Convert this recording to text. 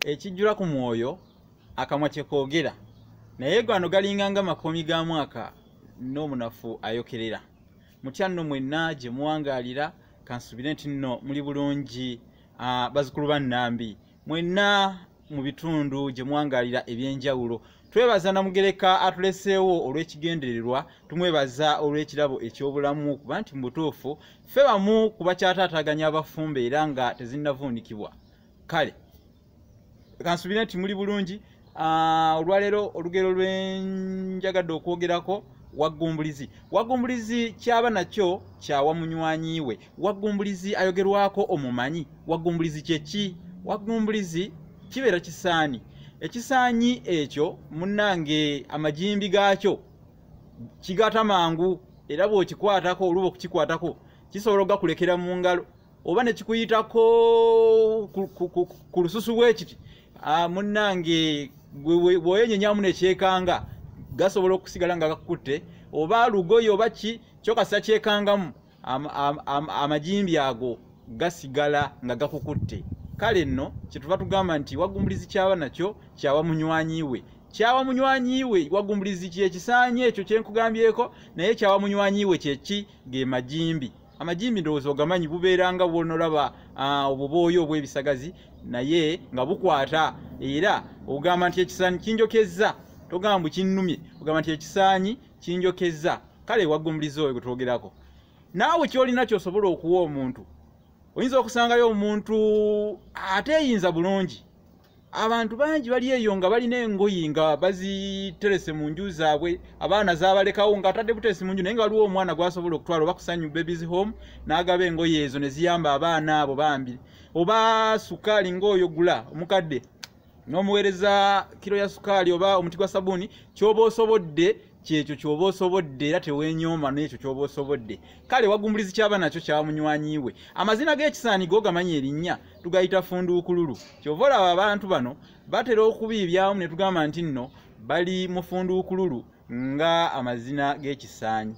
ekijjula ku mwoyo akamwa kye koogera naye gano galinganga makomi ga mwaka n'omunafu ayokerera. Mutya nno mwenna gye muwangaalira kansubire nti nno muli bulungi bazzukulu ba Nnambi mwenna mu bitundu gye muwangaalira ebyenjawulo. Twebaza Namugereka atuleseewo olw'ekigendererwa, tumwebaza olw'ekirabo eky'obulamu kuba nti mu butuufu ffe bamu ku bakyataataganya abafumbe era nga tezinnavuunikibwa. Kale kansubire nti muli bulungi. Olwaleero olugero lwenjagadde okwogerako Waggumbulizi. Waggumbulizi kyaba nakyo kyawa munywanyi we. Waggumbulizi ayogerwako omumanyi. Waggumbulizi kyeki? Waggumbulizi kibeera kisaanyi. Ekisaanyi ekyo munnange amajimbi gaakyo kigata mangu era bw'okikwatako oluba okukikwatako kisobola okugakulekera mu ngalo oba ne kikuyitako ku lususu bwekiti. Munnange bw'oyenyenyamu nekyekanga gasobola okusigala nga gakutte oba lugoye oba ki kyokasa kyekangamu amajimbi ago gasigala nga gakukutte. Kale nno kyetuva tugamba nti Waggumbulizi kyaba nakyo kyawa munywanyi we. Kyawa munywanyi we Waggumbulizi kyekisaanye ekyo kyenkugambyeko naye kyawa munywanyi we kyeki? Ge majimbi. Amajimbi ndowooza ogamanyi bubeeranga bw'onolaba obubooyo obw'ebisagazi naye nga bukwata era ogamba nti ekisaanyi kinjokezza togamba kinnumye ogamba nti ekisaanyi kinjokezza. Kale Waggumbulizi oyo gwe twogerako naawe kyolina kyosobola okuwa omuntu. Oyinza okusangayo omuntu ateeyinza bulungi. Abantu bangi bali eyo nga balina engoyi nga baziterese mu nju zaabwe abaana zaabalekawo nga atadde buteesi mu nju naye nga waliwo omwana gwasobola okutwala oba kusanyu babies home n'agaba engoyi ezo ne ziyamba abaana abo bambi. Oba sukaali ng'oyo gula omukadde n'omuweereza kiro ya sukaali oba omuti gwa sabuuni ky'oba osobodde kyekyo ky'oba osobodde era teweenyooma n'ekyo ky'oba osobodde. Kale Waggumbulizi kyaba nakyo kyawa munywanyi we. Amazina g'ekisaanyi g'ogamanyi erinnya tugayita funduukululu. Ky'ova olaba abantu bano batera okubiibyamu ne tugamba nti nno bali mu funduukululu nga amazina g'ekisaanyi.